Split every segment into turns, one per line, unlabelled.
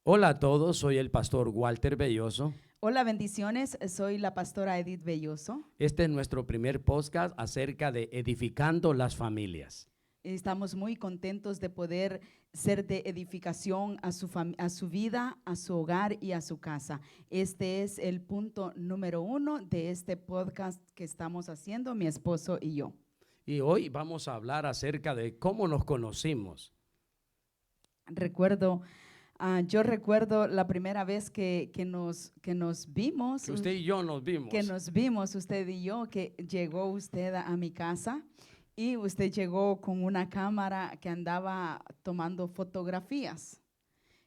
Hola a todos, soy el pastor Walter Belloso.
Hola, bendiciones. Soy la pastora Edith Belloso.
Este es nuestro primer podcast acerca de edificando las familias.
Estamos muy contentos de poder ser de edificación a su vida, a su hogar y a su casa. Este es el punto número 1 de este podcast que estamos haciendo mi esposo y yo.
Y hoy vamos a hablar acerca de cómo nos conocimos.
Yo recuerdo la primera vez que nos vimos,
Que usted y yo nos vimos.
usted y yo, que llegó usted a mi casa y usted llegó con una cámara que andaba tomando fotografías.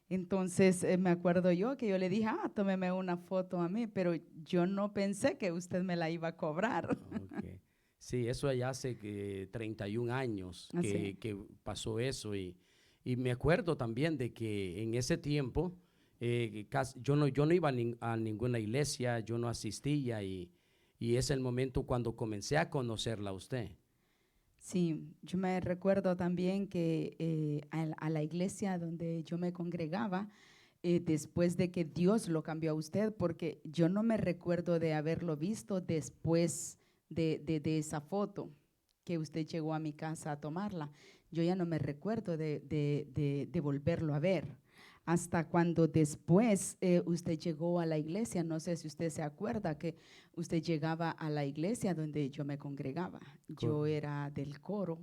Entonces me acuerdo yo que yo le dije, tómeme una foto a mí, pero yo no pensé que usted me la iba a cobrar.
Okay. Sí, eso ya hace 31 años
Así.
que pasó eso y me acuerdo también de que en ese tiempo yo no iba a ninguna iglesia, yo no asistía y es el momento cuando comencé a conocerla a usted.
Sí, yo me recuerdo también que a la iglesia donde yo me congregaba, después de que Dios lo cambió a usted, porque yo no me recuerdo de haberlo visto después de esa foto que usted llegó a mi casa a tomarla. Yo ya no me recuerdo de volverlo a ver. Hasta cuando después usted llegó a la iglesia, no sé si usted se acuerda que usted llegaba a la iglesia donde yo me congregaba. Yo
Correcto.
era del coro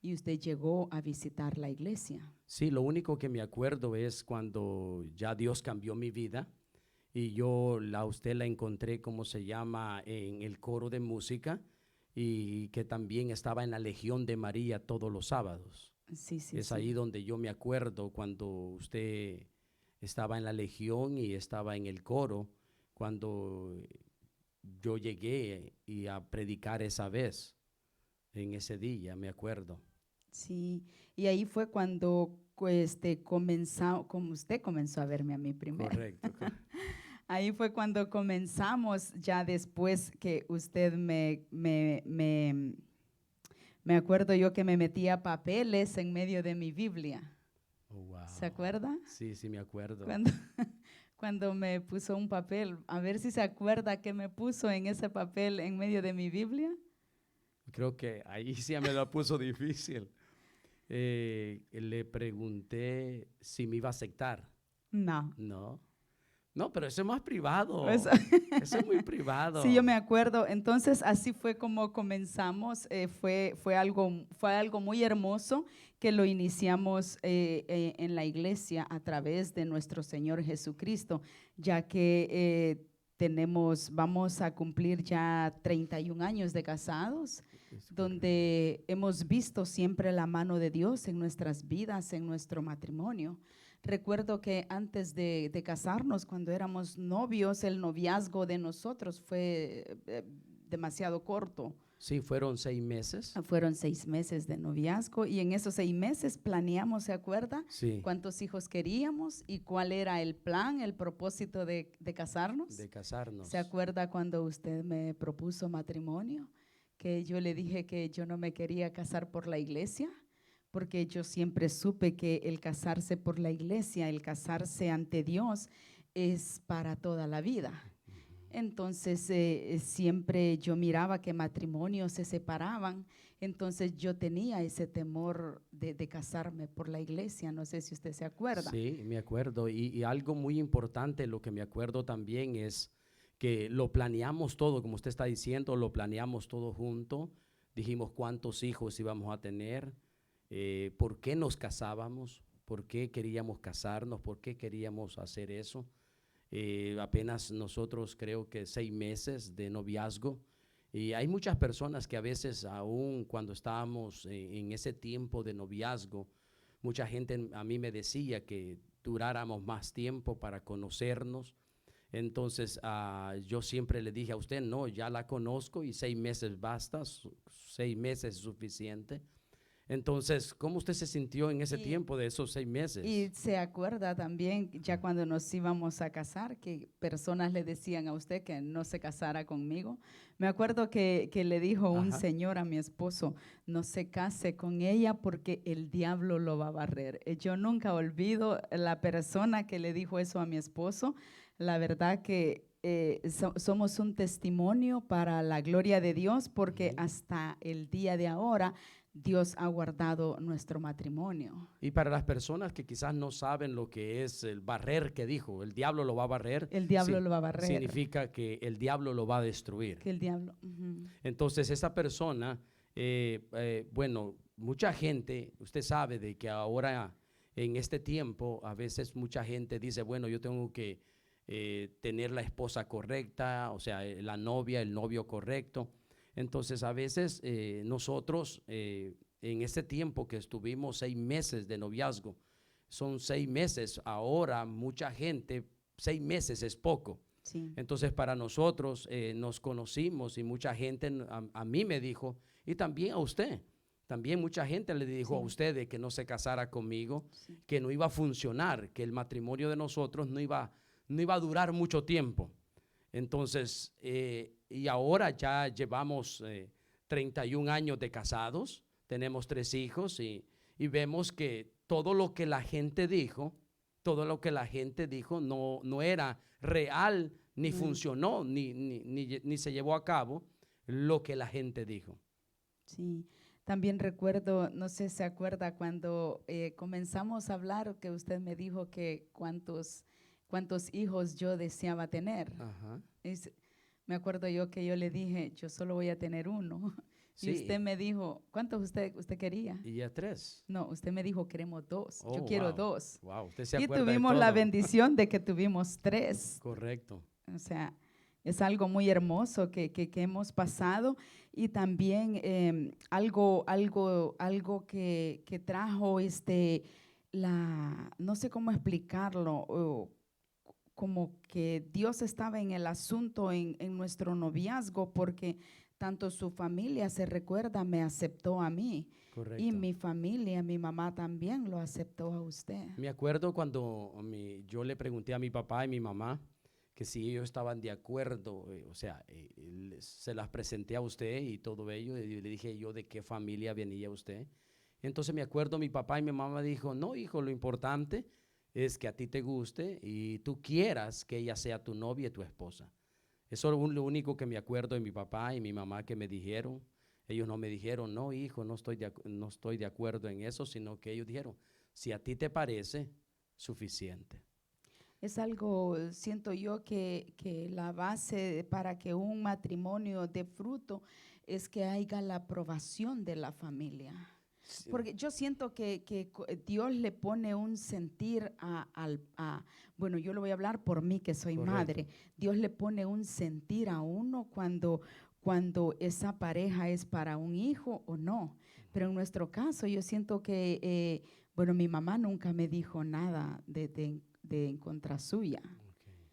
y usted llegó a visitar la iglesia.
Sí, lo único que me acuerdo es cuando ya Dios cambió mi vida y a usted la encontré, como se llama, en el coro de música y que también estaba en la Legión de María todos los sábados.
Sí, sí,
Es
sí.
ahí donde yo me acuerdo cuando usted estaba en la Legión y estaba en el coro, cuando yo llegué y a predicar esa vez, en ese día, me acuerdo.
Sí, y ahí fue cuando comenzó, como usted comenzó a verme a mí primero.
Correcto.
Ahí fue cuando comenzamos, ya después que usted me acuerdo yo que me metía papeles en medio de mi Biblia.
Oh,
¿Se
wow.
acuerda?
Sí, sí, me acuerdo.
Cuando, cuando me puso un papel, a ver si se acuerda que me puso en ese papel en medio de mi Biblia.
Creo que ahí sí ya me lo puso difícil. Le pregunté si me iba a aceptar.
No.
No, no, pero eso es más
Pues,
privado. Eso es muy
sí, yo me
privado.
acuerdo. Entonces, así fue como comenzamos. Fue algo muy hermoso que lo iniciamos en la iglesia a través de nuestro Señor Jesucristo, ya que vamos a cumplir ya 31 años de casados,
Es correcto.
donde hemos visto siempre la mano de Dios en nuestras vidas, en nuestro matrimonio. Recuerdo que antes de casarnos, cuando éramos novios, el noviazgo de nosotros fue demasiado corto.
Sí, fueron 6 meses.
Fueron 6 meses de noviazgo y en esos 6 meses planeamos, ¿se acuerda?
Sí,
Cuántos hijos queríamos y cuál era el plan, el propósito de casarnos.
de
¿Se
casarnos.
acuerda cuando usted me propuso matrimonio? Que yo le dije que yo no me quería casar por la iglesia, porque yo siempre supe que el casarse por la iglesia, el casarse ante Dios, es para toda la vida. Entonces siempre yo miraba que matrimonios se separaban, entonces yo tenía ese temor de casarme por la iglesia, no sé si usted se acuerda.
Sí, me acuerdo. Y algo muy importante, lo que me acuerdo también es que lo planeamos todo, como usted está diciendo, lo planeamos todo junto. Dijimos cuántos hijos íbamos a tener, por qué nos casábamos, por qué queríamos casarnos, por qué queríamos hacer eso. Apenas nosotros creo que 6 meses de noviazgo. Y hay muchas personas que a veces, aún cuando estábamos en ese tiempo de noviazgo, mucha gente a mí me decía que duráramos más tiempo para conocernos. Entonces yo siempre le dije a usted, no, ya la conozco y 6 meses basta, 6 meses es suficiente. Entonces, ¿cómo usted se sintió en ese
Y-
tiempo de esos 6 meses?
Y se acuerda también, ya cuando nos íbamos a casar, que personas le decían a usted que no se casara conmigo. Me acuerdo que le dijo un
Ajá.
señor a mi esposo, no se case con ella porque el diablo lo va a barrer. Yo nunca olvido la persona que le dijo eso a mi esposo. La verdad que somos un testimonio para la gloria de Dios porque
Ujú.
hasta el día de ahora Dios ha guardado nuestro matrimonio.
Y para las personas que quizás no saben lo que es el barrer que dijo, el diablo lo va a barrer,
El diablo lo va a barrer.
significa que el diablo lo va a destruir.
Que el diablo. Ujú.
Entonces esa persona, bueno, mucha gente, usted sabe de que ahora en este tiempo a veces mucha gente dice, bueno, yo tengo que tener la esposa correcta, o sea, la novia, el novio correcto. Entonces a veces nosotros en ese tiempo que estuvimos 6 meses de noviazgo, son 6 meses, ahora mucha gente, 6 meses es poco.
Sí.
Entonces para nosotros nos conocimos y mucha gente a mí me dijo, y también a usted, también mucha gente le dijo a
Sí.
usted de que no se casara conmigo,
Sí.
que no iba a funcionar, que el matrimonio de nosotros no iba a durar mucho tiempo. Entonces, y ahora ya llevamos 31 años de casados, tenemos 3 hijos y vemos que todo lo que la gente dijo, no era real, ni funcionó, ni se llevó a cabo lo que la gente dijo.
Sí. También recuerdo, no sé si se acuerda, cuando comenzamos a hablar, que usted me dijo que cuántos hijos yo deseaba tener.
Ajá.
Me acuerdo yo que yo le dije, yo solo voy a tener uno. Y
Sí,
usted me dijo, ¿cuántos usted quería?
y ya 3.
No, usted me dijo, queremos 2.
Oh,
Yo quiero
wow.
2.
Wow, usted se
Y
acuerda de
tuvimos la
todo.
bendición de que tuvimos 3.
Correcto.
O sea, es algo muy hermoso que hemos pasado y también algo que trajo no sé cómo explicarlo, como que Dios estaba en el asunto en nuestro noviazgo porque tanto su familia, se recuerda, me aceptó a mí
Correcto.
y mi familia, mi mamá también lo aceptó a usted.
Me acuerdo cuando yo le pregunté a mi papá y mi mamá que si ellos estaban de acuerdo, o sea, se las presenté a usted y todo ello, y le dije yo de qué familia venía usted. Entonces me acuerdo mi papá y mi mamá dijo, no hijo, lo importante es que a ti te guste y tú quieras que ella sea tu novia y tu esposa. Eso es lo único que me acuerdo de mi papá y mi mamá que me dijeron. Ellos no me dijeron, no hijo, no estoy de acuerdo en eso, sino que ellos dijeron, si a ti te parece, suficiente.
Es algo, siento yo, que la base para que un matrimonio dé fruto es que haya la aprobación de la familia.
Sí,
Porque yo siento que Dios le pone un sentir bueno, yo le voy a hablar por mí que soy
correcto.
madre. Dios le pone un sentir a uno cuando esa pareja es para un hijo o no. Pero en nuestro caso, yo siento que, bueno, mi mamá nunca me dijo nada de en contra suya.
Okay.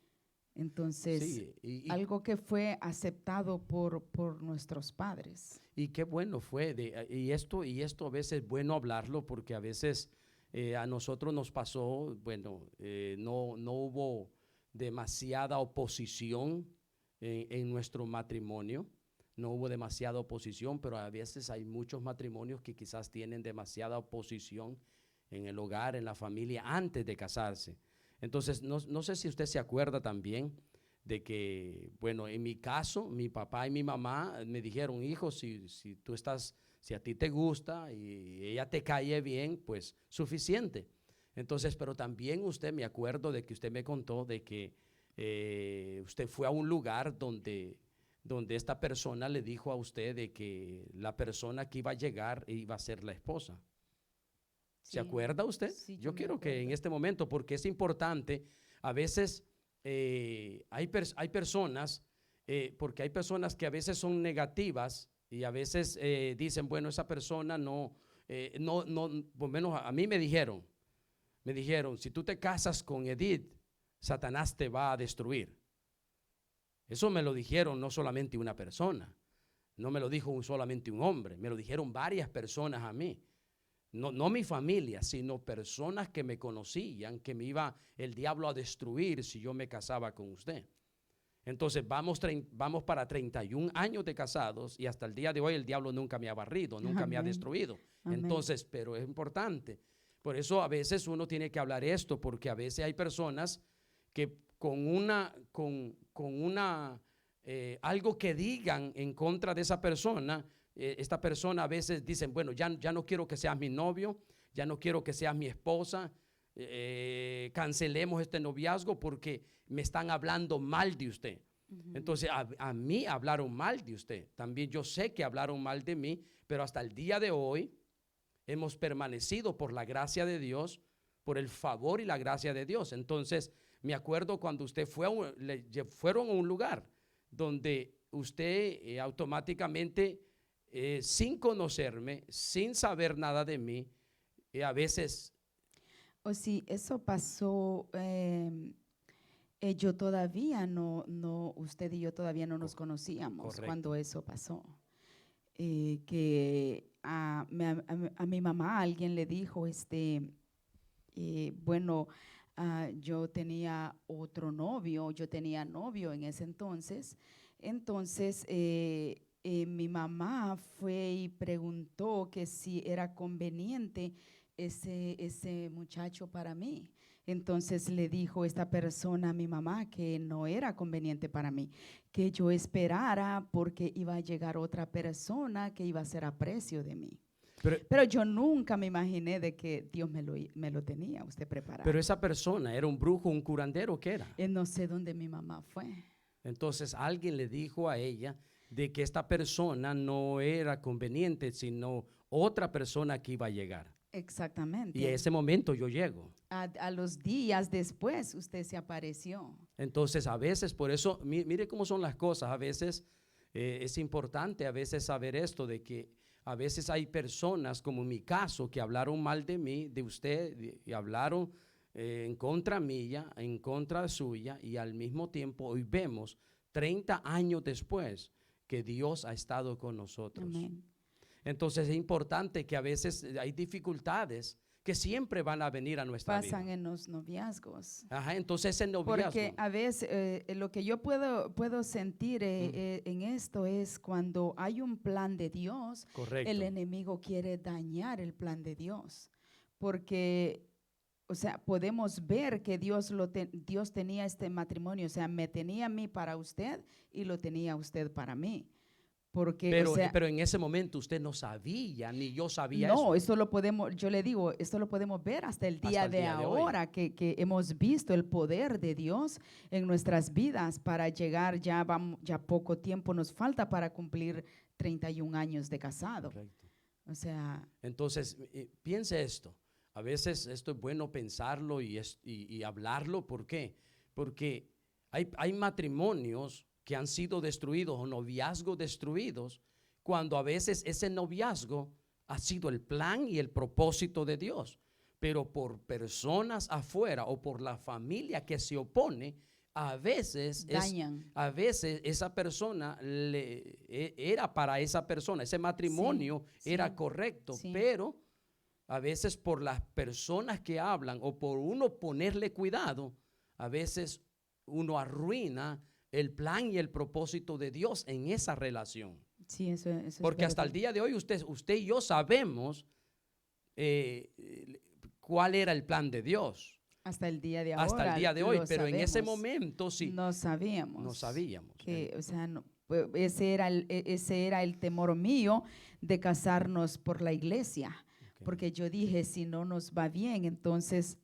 Entonces,
Sí,
algo que fue aceptado por nuestros padres.
y qué bueno fue, y esto a veces es bueno hablarlo porque a veces a nosotros nos pasó, bueno, no hubo demasiada oposición en nuestro matrimonio, no hubo demasiada oposición, pero a veces hay muchos matrimonios que quizás tienen demasiada oposición en el hogar, en la familia, antes de casarse. Entonces, no sé si usted se acuerda también de que, bueno, en mi caso, mi papá y mi mamá me dijeron, hijo, si a ti te gusta y ella te cae bien, pues suficiente. Entonces, pero también usted, me acuerdo de que usted me contó de que usted fue a un lugar donde esta persona le dijo a usted de que la persona que iba a llegar iba a ser la esposa.
Sí.
¿Se acuerda usted?
Sí,
Yo
me
quiero que en
acuerdo.
este momento, porque es importante, a veces hay personas, porque hay personas que a veces son negativas y a veces dicen, bueno, esa persona no, por lo menos a mí me dijeron, si tú te casas con Edith, Satanás te va a destruir. Eso me lo dijeron no solamente una persona, no me lo dijo solamente un hombre, me lo dijeron varias personas a mí. no mi familia, sino personas que me conocían, que me iba el diablo a destruir si yo me casaba con usted. Entonces vamos para 31 años de casados y hasta el día de hoy el diablo nunca me ha barrido, nunca me ha
Amén.
destruido.
Amén.
Entonces, pero es importante. Por eso a veces uno tiene que hablar esto, porque a veces hay personas que algo que digan en contra de esa persona, esta persona a veces dicen, bueno, ya no quiero que seas mi novio, ya no quiero que seas mi esposa, cancelemos este noviazgo porque me están hablando mal de usted. Entonces a mí hablaron mal de usted. También yo sé que hablaron mal de mí, pero hasta el día de hoy hemos permanecido por la gracia de Dios, por el favor y la gracia de Dios. Entonces me acuerdo cuando usted fueron a un lugar donde usted automáticamente, sin conocerme, sin saber nada de mí, a veces...
O sí, eso pasó. Yo todavía usted y yo todavía no nos conocíamos
Correcto.
cuando eso pasó. Que a mi mamá alguien le dijo, bueno, yo tenía otro novio, yo tenía novio en ese entonces. Entonces, mi mamá fue y preguntó que si era conveniente ese muchacho para mí. Entonces le dijo esta persona a mi mamá que no era conveniente para mí, que yo esperara porque iba a llegar otra persona que iba a hacer aprecio de mí. Pero yo nunca me imaginé de que Dios me lo tenía usted preparado.
Pero esa persona era un brujo, un curandero, ¿qué era?
No sé dónde mi mamá fue.
Entonces alguien le dijo a ella de que esta persona no era conveniente, sino otra persona que iba a llegar.
Exactamente.
Y en ese momento yo llego.
A los días después usted se apareció.
Entonces a veces, por eso, mire cómo son las cosas, a veces es importante a veces saber esto de que a veces hay personas, como en mi caso, que hablaron mal de mí, de usted, y hablaron en contra mía, en contra suya, y al mismo tiempo hoy vemos 30 años después que Dios ha estado con nosotros.
Amén.
Entonces es importante que a veces hay dificultades que siempre van a venir a nuestra vida.
Pasan en los noviazgos.
Ajá, entonces ese noviazgo.
Porque a veces lo que yo puedo sentir en esto es cuando hay un plan de Dios,
Correcto.
el enemigo quiere dañar el plan de Dios. Porque, o sea, podemos ver que Dios tenía este matrimonio, o sea, me tenía a mí para usted y lo tenía a usted para mí. Porque,
pero en ese momento usted no sabía, ni yo sabía
no,
eso.
yo le digo, esto lo podemos ver hasta el día de ahora, que hemos visto el poder de Dios en nuestras vidas para llegar, ya poco tiempo nos falta para cumplir 31 años de casado.
Correcto.
O sea.
Entonces, piense esto. A veces esto es bueno pensarlo y hablarlo. ¿Por qué? Porque hay matrimonios que han sido destruidos o noviazgos destruidos cuando a veces ese noviazgo ha sido el plan y el propósito de Dios, pero por personas afuera o por la familia que se opone, a veces esa persona era para esa persona, ese matrimonio era correcto, pero a veces por las personas que hablan o por uno ponerle cuidado, a veces uno arruina el plan y el propósito de Dios en esa relación.
Sí, eso
porque hasta el día de hoy usted y yo sabemos cuál era el plan de Dios.
Hasta el día de ahora.
Hasta el día de hoy, pero
sabemos.
en ese momento sí.
No sabíamos.
No sabíamos.
Que, o sea, ese era el temor mío de casarnos por la iglesia. Okay. Porque yo dije, si no nos va bien, entonces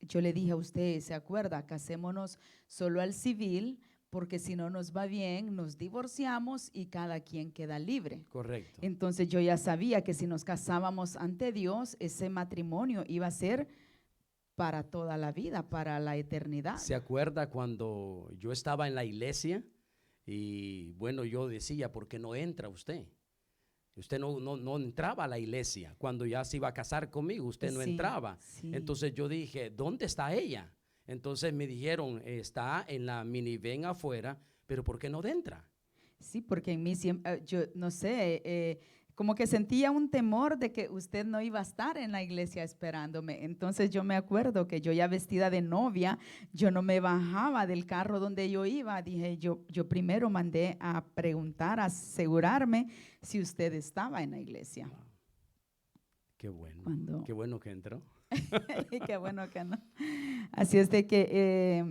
yo le dije a usted, ¿se acuerda? Casémonos solo al civil, porque si no nos va bien, nos divorciamos y cada quien queda libre.
Correcto.
Entonces yo ya sabía que si nos casábamos ante Dios, ese matrimonio iba a ser para toda la vida, para la eternidad.
¿Se acuerda cuando yo estaba en la iglesia? Y bueno, yo decía, ¿por qué no entra usted? Usted no entraba a la iglesia. Cuando ya se iba a casar conmigo, usted no entraba. Sí. Entonces yo dije, ¿dónde está ella? Entonces me dijeron, está en la minivan afuera, pero ¿por qué no entra?
Sí, porque en mí siempre, yo no sé, como que sentía un temor de que usted no iba a estar en la iglesia esperándome. Entonces yo me acuerdo que yo ya vestida de novia, yo no me bajaba del carro donde yo iba. Dije, yo primero mandé a preguntar, a asegurarme si usted estaba en la iglesia.
Wow. Qué bueno.
Cuando-
Qué bueno que entró.
Y qué bueno que no. Así es de que,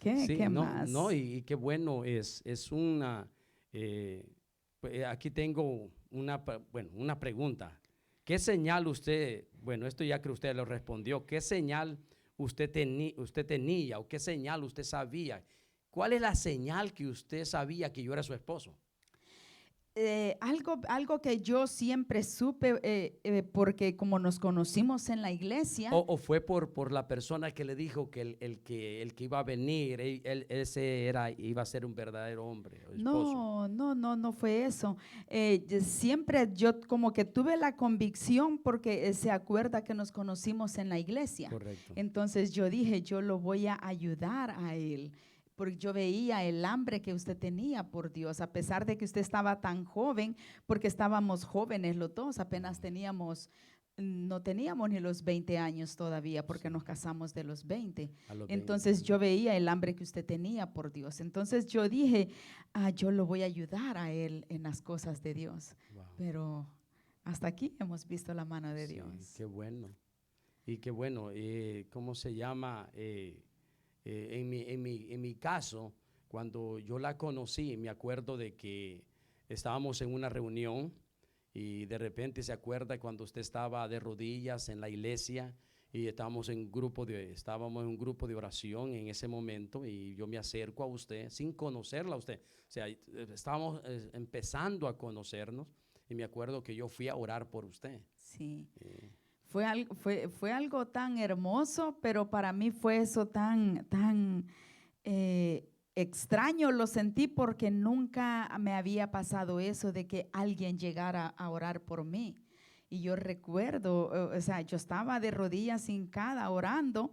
Sí,
¿qué
no,
más?
no, y qué bueno es una, aquí tengo una pregunta. ¿Qué señal usted, bueno, esto ya que usted lo respondió, qué señal usted tenía o qué señal usted sabía? ¿Cuál es la señal que usted sabía que yo era su esposo?
Algo que yo siempre supe, porque como nos conocimos en la iglesia,
¿O fue por la persona que le dijo que el que iba a venir, ese iba a ser un verdadero hombre o esposo?
no fue eso. Siempre yo como que tuve la convicción porque se acuerda que nos conocimos en la iglesia.
Correcto.
Entonces yo dije, yo lo voy a ayudar a él, porque yo veía el hambre que usted tenía por Dios, a pesar de que usted estaba tan joven, porque estábamos jóvenes los dos, apenas no teníamos ni los 20 años todavía, porque
Sí.
nos casamos de los 20.
A los 20.
Entonces yo veía el hambre que usted tenía por Dios. Entonces yo dije, yo lo voy a ayudar a él en las cosas de Dios.
Wow.
Pero hasta aquí hemos visto la mano de
Sí,
Dios.
qué bueno. Y qué bueno, ¿cómo se llama? En mi caso, cuando yo la conocí, me acuerdo de que estábamos en una reunión y de repente se acuerda cuando usted estaba de rodillas en la iglesia y estábamos en un grupo de oración en ese momento y yo me acerco a usted sin conocerla a usted. O sea, estábamos empezando a conocernos y me acuerdo que yo fui a orar por usted.
Sí.
Eh,
Fue algo tan hermoso, pero para mí fue eso tan extraño, lo sentí porque nunca me había pasado eso de que alguien llegara a orar por mí. Y yo recuerdo, o sea, yo estaba de rodillas hincada orando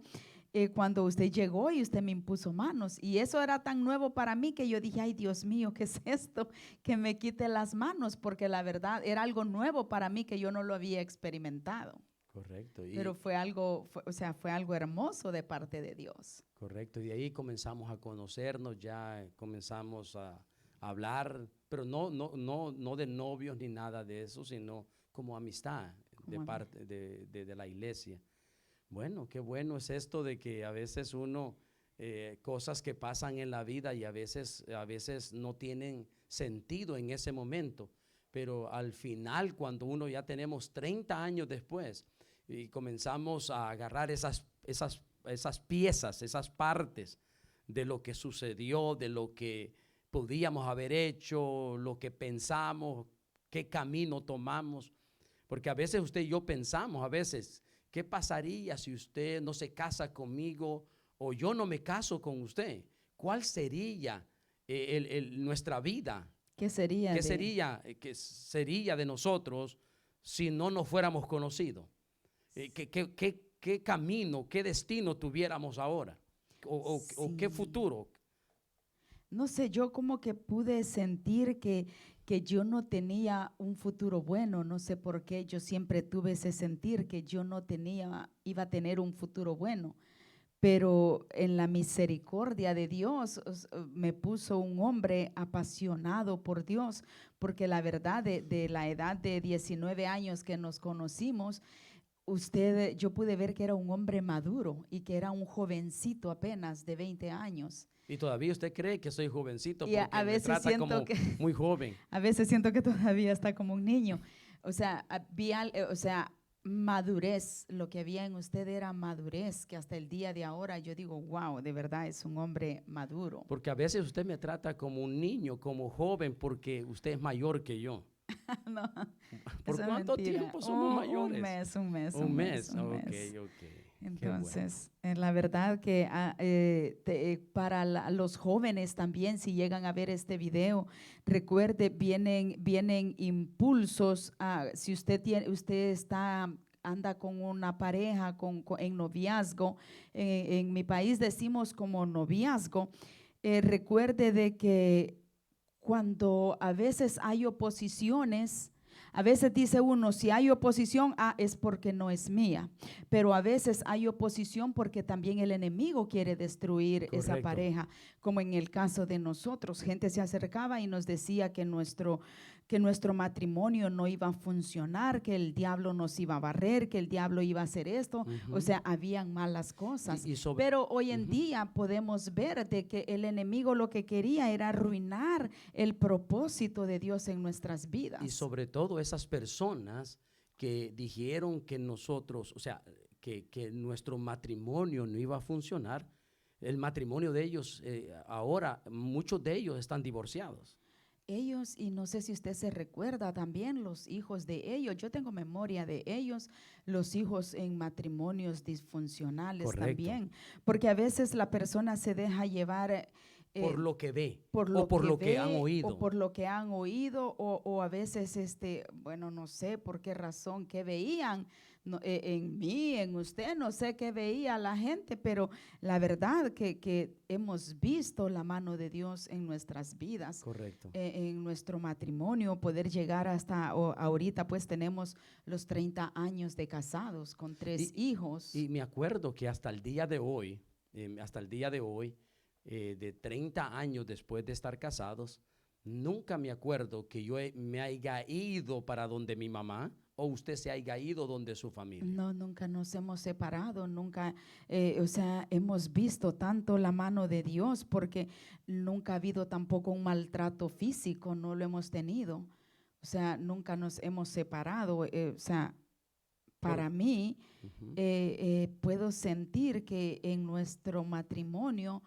cuando usted llegó y usted me impuso manos. Y eso era tan nuevo para mí que yo dije, ay Dios mío, ¿qué es esto? Que me quite las manos, porque la verdad era algo nuevo para mí que yo no lo había experimentado.
Correcto.
Pero fue algo, o sea, fue algo hermoso de parte de Dios.
Correcto, y de ahí comenzamos a conocernos, ya comenzamos a hablar, pero no de novios ni nada de eso, sino como amistad de
Como
parte de la iglesia. Bueno, qué bueno es esto de que a veces cosas que pasan en la vida y a veces no tienen sentido en ese momento, pero al final cuando uno ya tenemos 30 años después y comenzamos a agarrar esas piezas, esas partes de lo que sucedió, de lo que podíamos haber hecho, lo que pensamos, qué camino tomamos, porque a veces usted y yo pensamos, a veces, ¿qué pasaría si usted no se casa conmigo o yo no me caso con usted? ¿Cuál sería nuestra vida?
¿Qué sería
¿Qué sería de nosotros si no nos fuéramos conocidos? ¿Qué camino, qué destino tuviéramos ahora? ¿O qué
Sí.
futuro?
No sé, yo como que pude sentir que yo no tenía un futuro bueno, no sé por qué, yo siempre tuve ese sentir que yo no iba a tener un futuro bueno, pero en la misericordia de Dios me puso un hombre apasionado por Dios, porque la verdad de la edad de 19 años que nos conocimos, yo pude ver que era un hombre maduro y que era un jovencito apenas de 20 años.
Y todavía usted cree que soy jovencito
Y
porque
a
me
veces
trata
siento
como
que
muy joven.
a veces siento que todavía está como un niño. O sea, o sea, madurez, lo que había en usted era madurez, que hasta el día de ahora yo digo, wow, de verdad es un hombre maduro.
Porque a veces usted me trata como un niño, como joven, porque usted es mayor que yo.
No,
¿Por
eso es
cuánto
mentira.
tiempo somos mayores?
Un
mes.
mes.
Ok. Qué bueno.
Entonces, la verdad que para los jóvenes también, si llegan a ver este video, recuerde, vienen impulsos. Si usted anda con una pareja en noviazgo, en mi país decimos como noviazgo, recuerde de que cuando a veces hay oposiciones, A veces dice uno, si hay oposición, es porque no es mía. Pero a veces hay oposición porque también el enemigo quiere destruir esa
Correcto.
pareja, como en el caso de nosotros. Gente se acercaba y nos decía que nuestro matrimonio no iba a funcionar, que el diablo nos iba a barrer, que el diablo iba a hacer esto. O sea, habían malas cosas. Pero hoy en día podemos ver de que el enemigo lo que quería era arruinar el propósito de Dios en nuestras vidas.
Y sobre todo esas personas que dijeron que nosotros, o sea, que nuestro matrimonio no iba a funcionar. El matrimonio de ellos, ahora muchos de ellos están divorciados.
Ellos, y no sé si usted se recuerda también los hijos de ellos, yo tengo memoria de ellos, los hijos en matrimonios disfuncionales. Correcto. También, porque a veces la persona se deja llevar
por lo que ve,
por
lo que han oído.
O por lo que han oído, o a veces, bueno, no sé por qué razón, qué veían en mí, en usted, no sé qué veía la gente, pero la verdad que hemos visto la mano de Dios en nuestras vidas.
Correcto.
En nuestro matrimonio, poder llegar hasta ahorita, pues tenemos los 30 años de casados con 3 hijos.
Y me acuerdo que hasta el día de hoy, de 30 años después de estar casados, nunca me acuerdo que yo me haya ido para donde mi mamá o usted se haya ido donde su familia.
No, nunca nos hemos separado, nunca, o sea, hemos visto tanto la mano de Dios porque nunca ha habido tampoco un maltrato físico, no lo hemos tenido. O sea, nunca nos hemos separado, o sea, para mí, puedo sentir que en nuestro matrimonio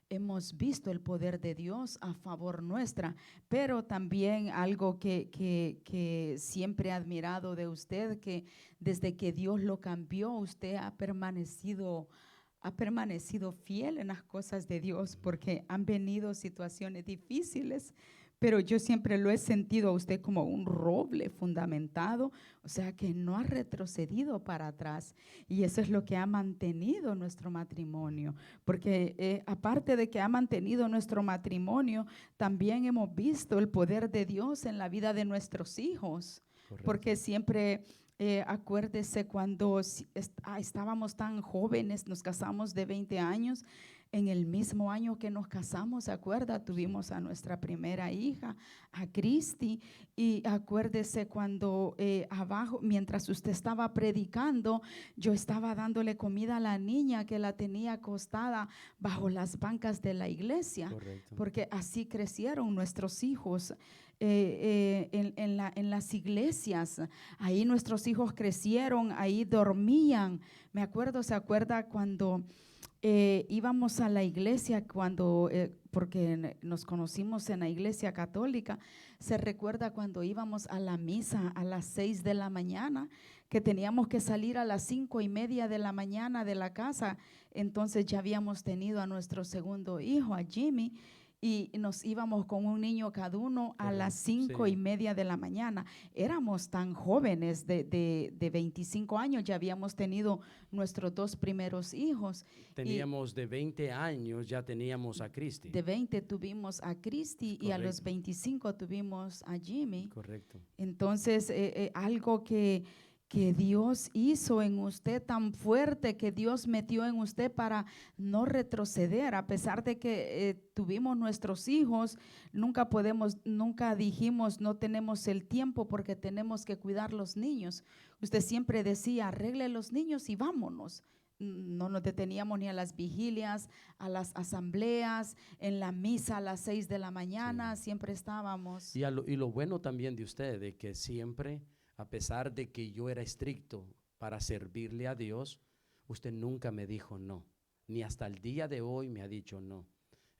hemos visto el poder de Dios a favor nuestra, pero también algo que siempre he admirado de usted, que desde que Dios lo cambió, usted ha permanecido fiel en las cosas de Dios, porque han venido situaciones difíciles, pero yo siempre lo he sentido a usted como un roble fundamentado, o sea que no ha retrocedido para atrás, y eso es lo que ha mantenido nuestro matrimonio, porque aparte de que ha mantenido nuestro matrimonio, también hemos visto el poder de Dios en la vida de nuestros hijos. Correcto. Porque siempre, acuérdese cuando estábamos tan jóvenes, nos casamos de 20 años, en el mismo año que nos casamos, ¿se acuerda? Tuvimos a nuestra primera hija, a Cristi, y acuérdese cuando abajo, mientras usted estaba predicando, yo estaba dándole comida a la niña que la tenía acostada bajo las bancas de la iglesia. Correcto. Porque así crecieron nuestros hijos. En las iglesias, ahí nuestros hijos crecieron, ahí dormían. Me acuerdo, ¿se acuerda cuando íbamos a la iglesia porque nos conocimos en la iglesia católica? Se recuerda cuando íbamos a la misa a las 6 de la mañana, que teníamos que salir a las 5:30 de la mañana de la casa. Entonces ya habíamos tenido a nuestro segundo hijo, a Jimmy, y nos íbamos con un niño cada uno a las 5:30 de la mañana. Éramos tan jóvenes, de 25 años, ya habíamos tenido nuestros 2 primeros hijos.
Teníamos de 20 años, ya teníamos a Cristi.
De 20 tuvimos a Cristi. Correcto. Y a los 25 tuvimos a Jimmy.
Correcto.
Entonces, algo que Dios hizo en usted tan fuerte, que Dios metió en usted para no retroceder, a pesar de que tuvimos nuestros hijos, nunca dijimos no tenemos el tiempo porque tenemos que cuidar los niños. Usted siempre decía, arregle los niños y vámonos. No nos deteníamos ni a las vigilias, a las asambleas, en la misa a las 6 de la mañana, siempre estábamos.
Y lo bueno también de usted, de que siempre, a pesar de que yo era estricto para servirle a Dios, usted nunca me dijo no, ni hasta el día de hoy me ha dicho no.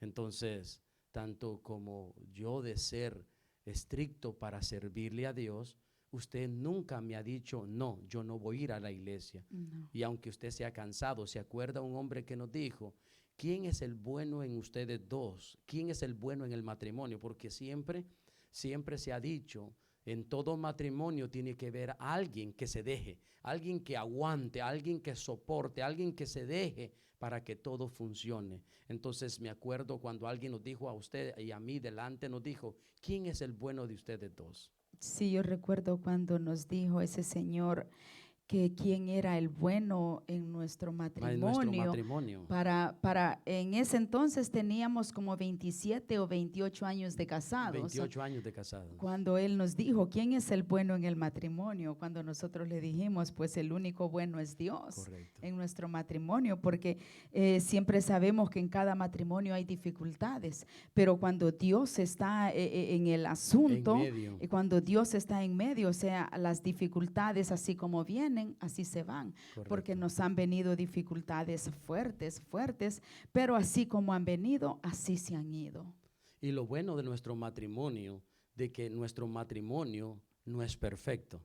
Entonces, tanto como yo de ser estricto para servirle a Dios, usted nunca me ha dicho no, yo no voy a ir a la iglesia. No. Y aunque usted se ha cansado, ¿se acuerda un hombre que nos dijo, ¿quién es el bueno en ustedes dos? ¿Quién es el bueno en el matrimonio? Porque siempre se ha dicho, en todo matrimonio tiene que haber alguien que se deje, alguien que aguante, alguien que soporte, alguien que se deje para que todo funcione. Entonces me acuerdo cuando alguien nos dijo a usted y a mí delante, nos dijo, ¿quién es el bueno de ustedes dos?
Sí, yo recuerdo cuando nos dijo ese señor que quién era el bueno en nuestro
En nuestro
matrimonio.
matrimonio.
En ese entonces teníamos como 27 o 28 años de casados.
28 años de casados.
Cuando él nos dijo, ¿quién es el bueno en el matrimonio? Cuando nosotros le dijimos, pues el único bueno es Dios.
Correcto.
En nuestro matrimonio, porque siempre sabemos que en cada matrimonio hay dificultades, pero cuando Dios está en el asunto,
En medio.
cuando Dios está en medio, o sea, las dificultades así como vienen, así se van, porque
Correcto.
nos han venido dificultades fuertes, fuertes, pero así como han venido, así se han ido.
Y lo bueno de nuestro matrimonio, de que nuestro matrimonio no es perfecto,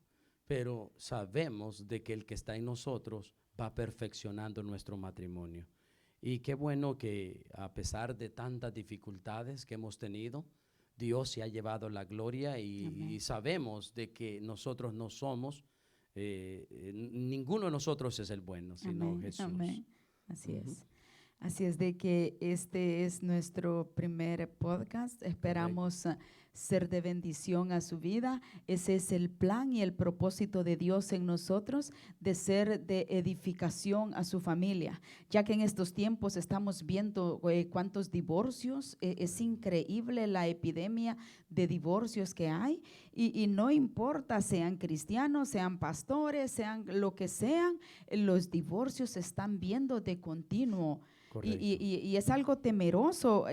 pero sabemos de que el que está en nosotros va perfeccionando nuestro matrimonio. Y qué bueno que a pesar de tantas dificultades que hemos tenido, Dios se ha llevado la gloria y sabemos de que nosotros no somos, ninguno de nosotros es el bueno, sino
Amén,
Jesús.
amén. Así
Ujú.
es. Así es de que este es nuestro primer podcast. Esperamos ser de bendición a su vida. Ese es el plan y el propósito de Dios en nosotros, de ser de edificación a su familia. Ya que en estos tiempos estamos viendo cuántos divorcios, es increíble la epidemia de divorcios que hay y no importa sean cristianos, sean pastores, sean lo que sean, los divorcios se están viendo de continuo.
Correcto.
Y es algo temeroso,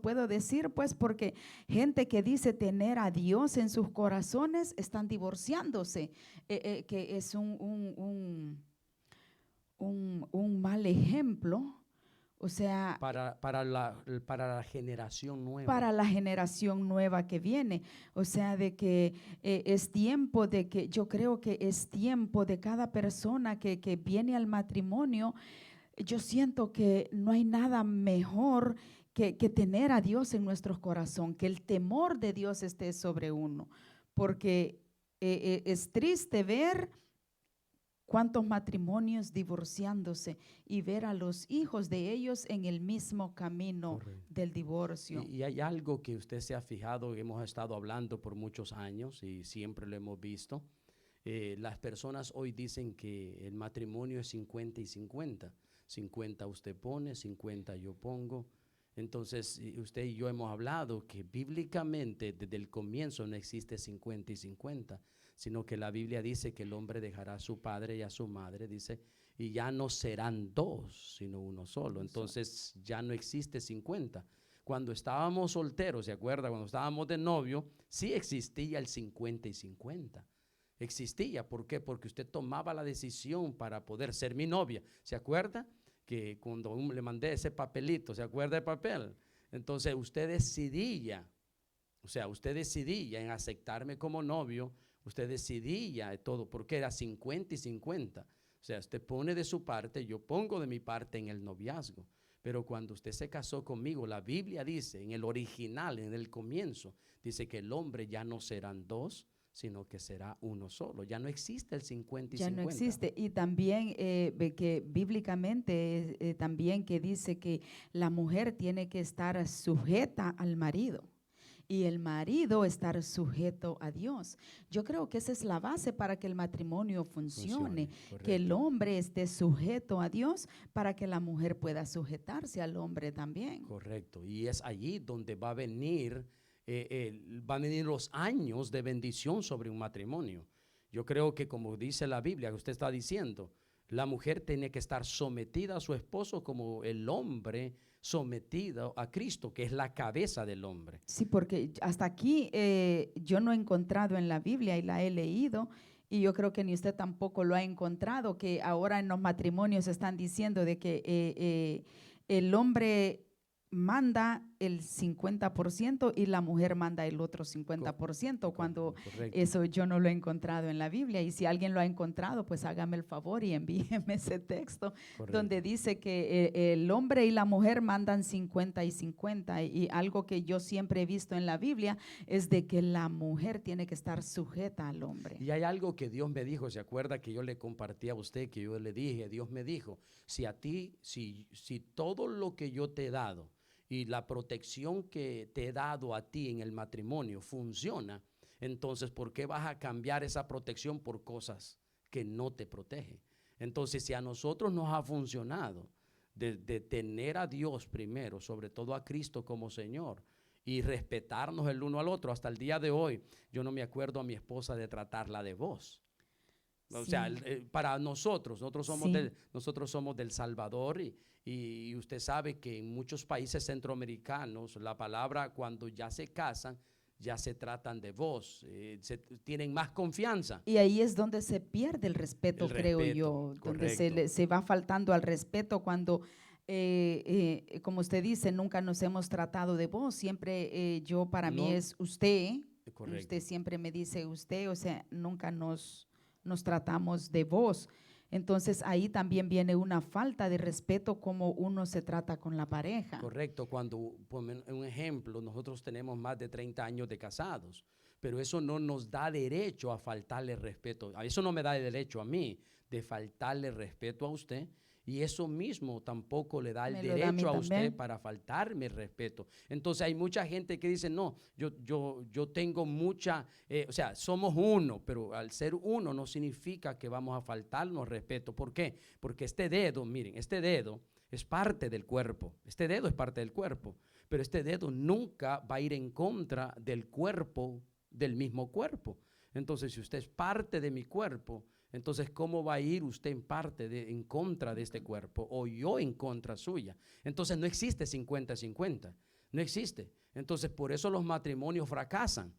puedo decir, pues, porque gente que dice tener a Dios en sus corazones están divorciándose, que es un mal ejemplo, o sea,
Para la generación nueva.
para la generación nueva que viene. O sea, de que es tiempo de que, yo creo que es tiempo de cada persona que viene al matrimonio. Yo siento que no hay nada mejor que tener a Dios en nuestro corazón, que el temor de Dios esté sobre uno, porque es triste ver cuántos matrimonios divorciándose y ver a los hijos de ellos en el mismo camino
Correcto.
del divorcio.
Y hay algo que usted se ha fijado, que hemos estado hablando por muchos años y siempre lo hemos visto. Las personas hoy dicen que el matrimonio es 50 y 50. 50 usted pone, 50 yo pongo. Entonces, usted y yo hemos hablado que bíblicamente desde el comienzo no existe 50 y 50, sino que la Biblia dice que el hombre dejará a su padre y a su madre, dice, y ya no serán dos, sino uno solo. Entonces, ya no existe 50. Cuando estábamos solteros, ¿se acuerda? Cuando estábamos de novio, sí existía el 50 y 50. Existía, ¿por qué? Porque usted tomaba la decisión para poder ser mi novia. ¿Se acuerda? Que cuando le mandé ese papelito, ¿se acuerda del papel? Entonces usted decidía, o sea, usted decidía en aceptarme como novio, usted decidía todo, porque era 50 y 50. O sea, usted pone de su parte, yo pongo de mi parte en el noviazgo. Pero cuando usted se casó conmigo, la Biblia dice, en el original, en el comienzo, dice que el hombre ya no serán dos, sino que será uno solo. Ya no existe el 50 y
Ya
50.
no existe. Y también ve que bíblicamente también que dice que la mujer tiene que estar sujeta al marido y el marido estar sujeto a Dios. Yo creo que esa es la base para que el matrimonio funcione, que el hombre esté sujeto a Dios para que la mujer pueda sujetarse al hombre también.
Correcto. Y es allí donde van a venir los años de bendición sobre un matrimonio. Yo creo que como dice la Biblia, que usted está diciendo, la mujer tiene que estar sometida a su esposo como el hombre sometido a Cristo, que es la cabeza del hombre.
Sí, porque hasta aquí yo no he encontrado en la Biblia y la he leído y yo creo que ni usted tampoco lo ha encontrado, que ahora en los matrimonios están diciendo de que el hombre manda el 50% y la mujer manda el otro 50%, cuando
Correcto.
eso yo no lo he encontrado en la Biblia. Y si alguien lo ha encontrado, pues hágame el favor y envíeme ese texto.
Correcto.
Donde dice que el hombre y la mujer mandan 50 y 50. Y algo que yo siempre he visto en la Biblia es de que la mujer tiene que estar sujeta al hombre.
Y hay algo que Dios me dijo, ¿se acuerda que yo le compartí a usted, que yo le dije? Dios me dijo, si todo lo que yo te he dado y la protección que te he dado a ti en el matrimonio funciona, Entonces, ¿por qué vas a cambiar esa protección por cosas que no te protegen? Entonces, si a nosotros nos ha funcionado de tener a Dios primero, sobre todo a Cristo como Señor, y respetarnos el uno al otro, hasta el día de hoy, yo no me acuerdo a mi esposa de tratarla de vos. O sea,
Sí,
para nosotros,
sí.
nosotros somos del Salvador y usted sabe que en muchos países centroamericanos la palabra cuando ya se casan, ya se tratan de vos, tienen más confianza.
Y ahí es donde se pierde el
El
respeto, creo
respeto,
yo, donde
correcto.
se va faltando al respeto cuando, como usted dice, nunca nos hemos tratado de vos. Siempre yo, para mí
No,
es usted. Usted
correcto,
siempre me dice usted, o sea, nunca nos tratamos de vos. Entonces ahí también viene una falta de respeto como uno se trata con la pareja.
correcto. Cuando, por un ejemplo, nosotros tenemos más de 30 años de casados, pero eso no nos da derecho a faltarle respeto. Eso no me da derecho a mí de faltarle respeto a usted. Y eso mismo tampoco le da el
Me lo da a mí
derecho a usted
también.
para faltarme respeto. Entonces hay mucha gente que dice, no, yo tengo mucha, o sea, somos uno, pero al ser uno no significa que vamos a faltarnos respeto. ¿Por qué? Porque este dedo, miren, este dedo es parte del cuerpo. Este dedo es parte del cuerpo, pero este dedo nunca va a ir en contra del cuerpo, del mismo cuerpo. Entonces, si usted es parte de mi cuerpo, entonces, ¿cómo va a ir usted en contra de este cuerpo o yo en contra suya? Entonces, no existe 50-50, no existe. Entonces, por eso los matrimonios fracasan.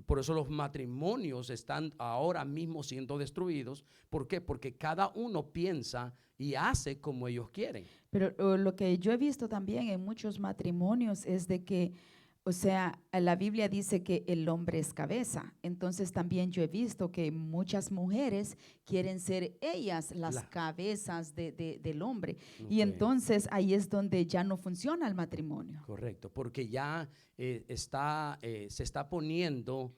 Por eso los matrimonios están ahora mismo siendo destruidos. ¿Por qué? Porque cada uno piensa y hace como ellos quieren.
Pero lo que yo he visto también en muchos matrimonios es de que, o sea, la Biblia dice que el hombre es cabeza. Entonces también yo he visto que muchas mujeres quieren ser ellas las
La,
cabezas del hombre. Y
ok,
entonces ahí es donde ya no funciona el matrimonio.
correcto, porque ya se está poniendo,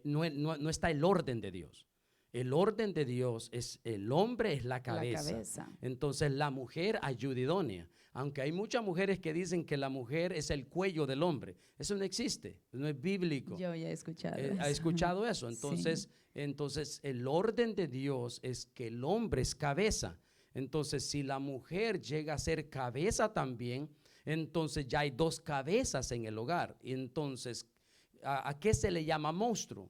no está el orden de Dios. El orden de Dios es el hombre es la
La
cabeza.
cabeza.
Entonces la mujer ayuda idónea. Aunque hay muchas mujeres que dicen que la mujer es el cuello del hombre. Eso no existe, no es bíblico.
Yo ya he escuchado
¿Ha
eso.
escuchado eso?
Sí.
Entonces el orden de Dios es que el hombre es cabeza. Entonces si la mujer llega a ser cabeza también, entonces ya hay dos cabezas en el hogar. Y entonces, ¿a qué se le llama monstruo?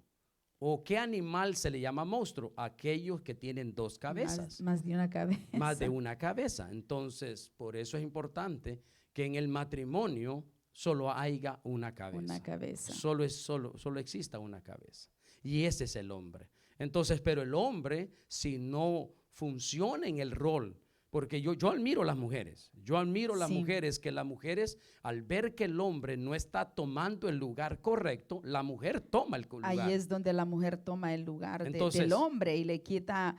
¿O qué animal se le llama monstruo? Aquellos que tienen dos cabezas,
Más de una
más de
cabeza.
una cabeza. Entonces, por eso es importante que en el matrimonio solo haya una
Una
cabeza.
cabeza.
Solo exista una cabeza. Y ese es el hombre. Entonces, pero el hombre, si no funciona en el rol, porque yo admiro las mujeres, yo admiro las
Sí.
mujeres, que las mujeres al ver que el hombre no está tomando el lugar correcto, la mujer toma el
Ahí
lugar.
es donde la mujer toma el lugar del
Entonces,
hombre y le quita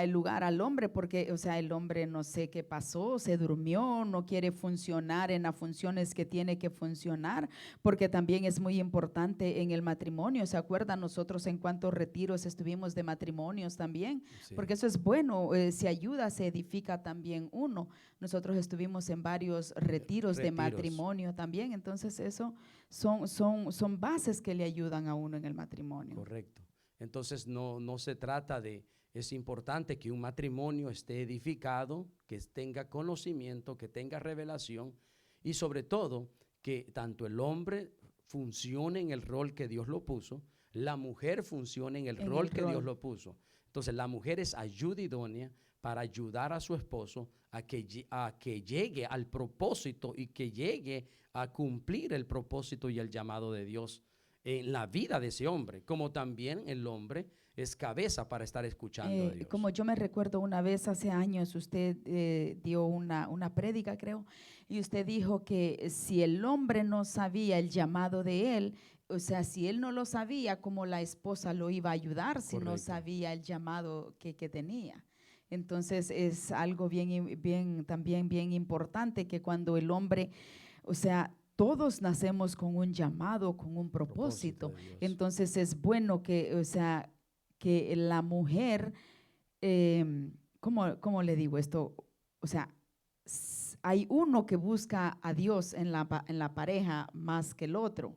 el lugar al hombre porque, o sea, el hombre no sé qué pasó, se durmió, no quiere funcionar en las funciones que tiene que funcionar, porque también es muy importante en el matrimonio. ¿Se acuerdan? Nosotros en cuantos retiros estuvimos de matrimonios también,
sí,
porque eso es bueno, se ayuda, se edifica también uno. Nosotros estuvimos en varios retiros de
retiros.
matrimonio también, entonces eso son bases que le ayudan a uno en el matrimonio.
Correcto. Entonces no se trata de, es importante que un matrimonio esté edificado, que tenga conocimiento, que tenga revelación y sobre todo que tanto el hombre funcione en el rol que Dios lo puso, la mujer funcione en el
En el
rol que Dios
rol.
lo puso. Entonces la mujer es ayuda idónea para ayudar a su esposo a que llegue al propósito y que llegue a cumplir el propósito y el llamado de Dios en la vida de ese hombre, como también el hombre es cabeza para estar escuchando a
Como
Dios.
yo me recuerdo una vez hace años, usted dio una prédica, creo, y usted dijo que si el hombre no sabía el llamado de él, o sea, si él no lo sabía, ¿cómo la esposa lo iba a ayudar si no
Correcto,
sabía el llamado que tenía? Entonces es algo también bien importante que cuando el hombre, o sea, todos nacemos con un llamado, con un
propósito
propósito.
de Dios.
Entonces es bueno que, o sea, que la mujer, ¿cómo le digo esto? O sea, hay uno que busca a Dios en la pareja más que el otro.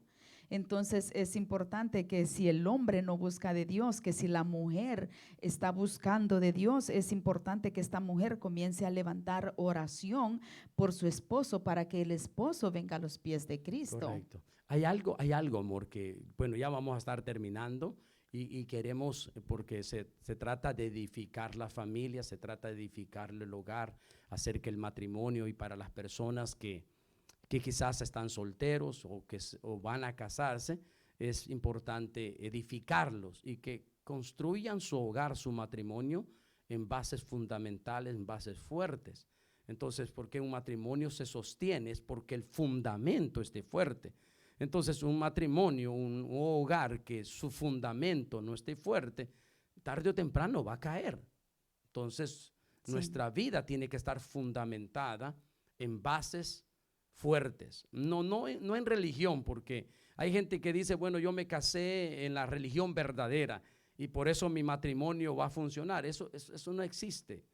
Entonces es importante que si el hombre no busca de Dios, que si la mujer está buscando de Dios, es importante que esta mujer comience a levantar oración por su esposo para que el esposo venga a los pies de Cristo.
Correcto. Hay algo, amor, que, bueno, ya vamos a estar terminando y queremos, porque se trata de edificar la familia, se trata de edificar el hogar, hacer que el matrimonio, y para las personas que quizás están solteros o van a casarse, es importante edificarlos y que construyan su hogar, su matrimonio en bases fundamentales, en bases fuertes. Entonces, porque un matrimonio se sostiene es porque el fundamento esté fuerte. Entonces, un matrimonio, un hogar que su fundamento no esté fuerte, tarde o temprano va a caer. Entonces,
Sí.
nuestra vida tiene que estar fundamentada en bases fuertes, no en religión, porque hay gente que dice, bueno, yo me casé en la religión verdadera y por eso mi matrimonio va a funcionar. Eso no existe.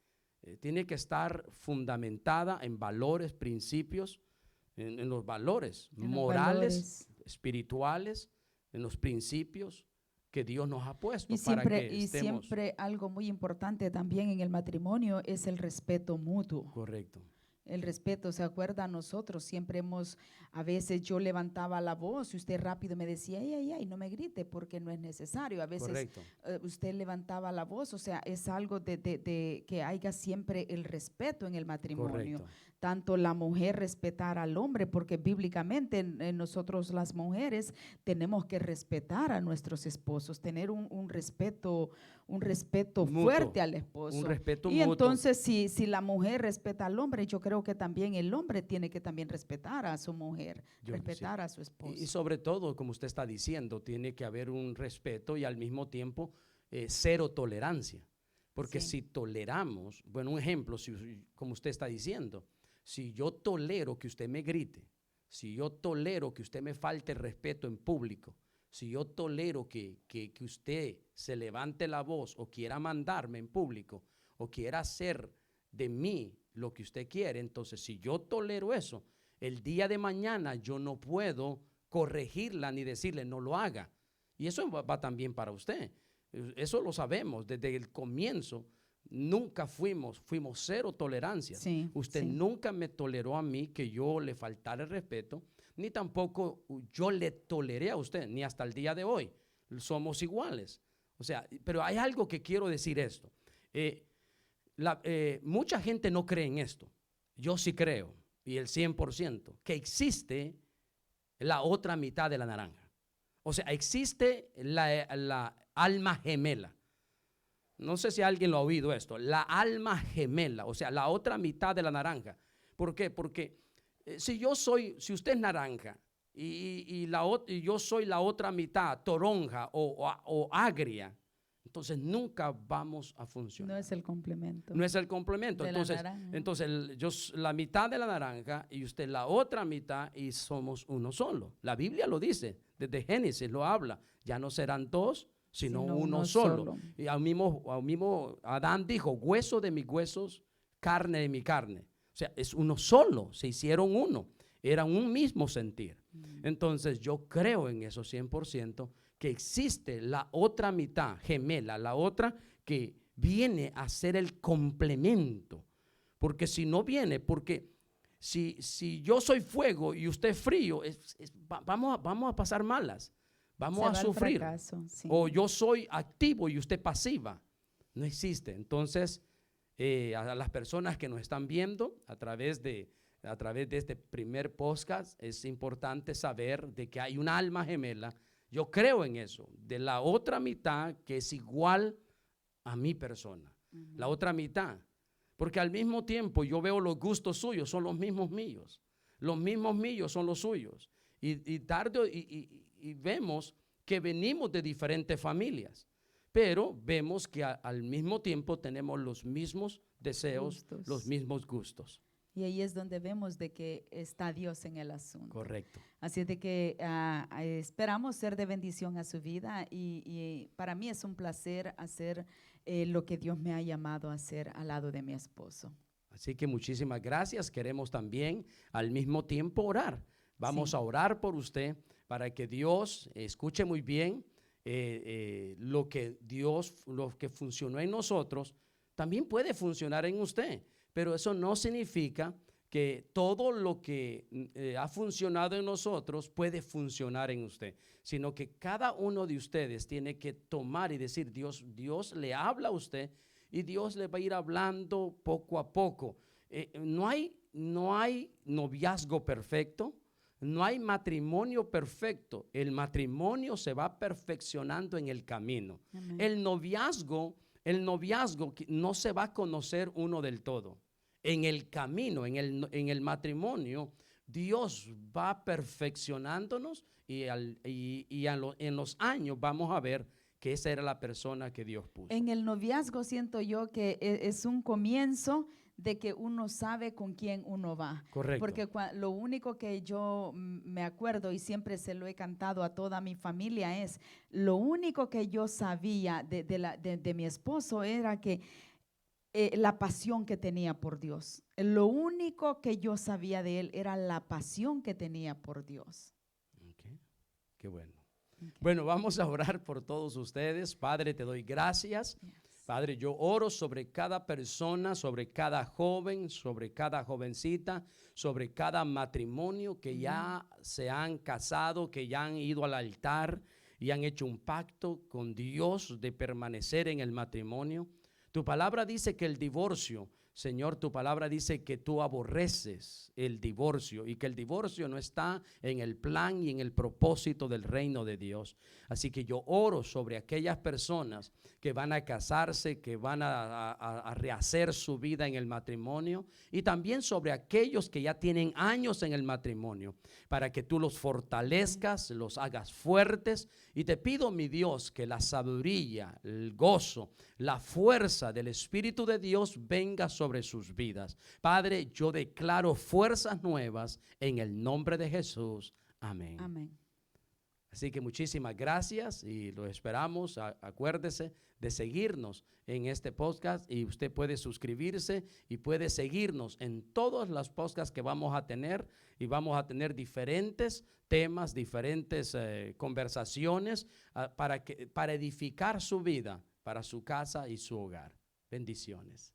Tiene que estar fundamentada en valores, principios, en los valores
En los
morales,
valores.
espirituales, en los principios que Dios nos ha puesto
Y
para
siempre,
que
y
estemos.
siempre algo muy importante también en el matrimonio es el respeto mutuo.
Correcto.
El respeto, ¿se acuerda? Nosotros siempre a veces yo levantaba la voz y usted rápido me decía, ay, ay, ay, no me grite porque no es necesario. A veces
Correcto.
usted levantaba la voz, o sea, es algo de que haya siempre el respeto en el matrimonio.
Correcto.
Tanto la mujer respetar al hombre, porque bíblicamente nosotros las mujeres tenemos que respetar a nuestros esposos, tener un respeto
Mutuo.
fuerte al esposo.
Un respeto
Y
mutuo.
entonces si la mujer respeta al hombre, yo creo que también el hombre tiene que también respetar a su mujer, respetar a su esposo.
Y sobre todo, como usted está diciendo, tiene que haber un respeto y al mismo tiempo cero tolerancia. Porque
Sí.
si toleramos, bueno, un ejemplo, como usted está diciendo, si yo tolero que usted me grite, si yo tolero que usted me falte respeto en público, si yo tolero que usted se levante la voz o quiera mandarme en público o quiera hacer de mí lo que usted quiere, entonces si yo tolero eso, el día de mañana yo no puedo corregirla ni decirle no lo haga. Y eso va también para usted. Eso lo sabemos desde el comienzo. Nunca fuimos cero tolerancia.
Sí,
Usted
sí.
nunca me toleró a mí que yo le faltara el respeto, ni tampoco yo le toleré a usted, ni hasta el día de hoy. Somos iguales. O sea, pero hay algo que quiero decir esto. Mucha gente no cree en esto. Yo sí creo, y el 100%, que existe la otra mitad de la naranja. O sea, existe la alma gemela. No sé si alguien lo ha oído esto, la alma gemela, o sea, la otra mitad de la naranja. ¿Por qué? Porque si usted es naranja y yo soy la otra mitad, toronja o agria, entonces nunca vamos a funcionar.
No es el complemento.
No es el complemento.
De la
Entonces,
naranja.
yo la mitad de la naranja y usted la otra mitad y somos uno solo. La Biblia lo dice, desde Génesis lo habla. Ya no serán dos, sino uno solo. Y al mismo Adán dijo, hueso de mis huesos, carne de mi carne. O sea, es uno solo, se hicieron uno. Eran un mismo sentir. Entonces, yo creo en eso 100%, que existe la otra mitad gemela, la otra que viene a ser el complemento. Porque si no viene, porque si yo soy fuego y usted es frío, vamos a pasar malas, vamos a sufrir.
Fracaso, sí.
O yo soy activo y usted pasiva. No existe. Entonces, a las personas que nos están viendo a través de este primer podcast, es importante saber de que hay una alma gemela. Yo creo en eso, de la otra mitad que es igual a mi persona, la otra mitad. Porque al mismo tiempo yo veo los gustos suyos, son los mismos míos son los suyos. Y vemos que venimos de diferentes familias, pero vemos que al mismo tiempo tenemos los mismos deseos, los mismos gustos.
Y ahí es donde vemos de que está Dios en el asunto.
Correcto.
Así de que esperamos ser de bendición a su vida y para mí es un placer hacer lo que Dios me ha llamado a hacer al lado de mi esposo.
Así que muchísimas gracias. Queremos también al mismo tiempo orar. Vamos a orar por usted para que Dios, escuche muy bien, lo que funcionó en nosotros, también puede funcionar en usted. Pero eso no significa que todo lo que ha funcionado en nosotros puede funcionar en usted, sino que cada uno de ustedes tiene que tomar y decir, Dios le habla a usted y Dios le va a ir hablando poco a poco. No hay noviazgo perfecto, no hay matrimonio perfecto. El matrimonio se va perfeccionando en el camino.
Amén.
El noviazgo no se va a conocer uno del todo. En el camino, en el matrimonio, Dios va perfeccionándonos y en los años vamos a ver que esa era la persona que Dios puso.
En el noviazgo siento yo que es un comienzo de que uno sabe con quién uno va.
Correcto.
Porque lo único que yo me acuerdo y siempre se lo he cantado a toda mi familia es, lo único que yo sabía de mi esposo era que la pasión que tenía por Dios. Lo único que yo sabía de él era la pasión que tenía por Dios.
Okay. Qué bueno.
Okay.
Bueno, vamos a orar por todos ustedes. Padre, te doy gracias.
Yes.
Padre, yo oro sobre cada persona, sobre cada joven, sobre cada jovencita, sobre cada matrimonio que ya se han casado, que ya han ido al altar y han hecho un pacto con Dios de permanecer en el matrimonio. Tu palabra dice que el divorcio, Señor, tu palabra dice que tú aborreces el divorcio y que el divorcio no está en el plan y en el propósito del reino de Dios. Así que yo oro sobre aquellas personas que van a casarse, que van a rehacer su vida en el matrimonio, y también sobre aquellos que ya tienen años en el matrimonio, para que tú los fortalezcas, los hagas fuertes. Y te pido, mi Dios, que la sabiduría, el gozo, la fuerza del Espíritu de Dios venga sobre sus vidas. Padre, yo declaro fuerzas nuevas en el nombre de Jesús. Amén.
Amén.
Así que muchísimas gracias y lo esperamos. Acuérdese de seguirnos en este podcast, y usted puede suscribirse y puede seguirnos en todos los podcasts que vamos a tener, y vamos a tener diferentes temas, diferentes conversaciones para edificar su vida, para su casa y su hogar. Bendiciones.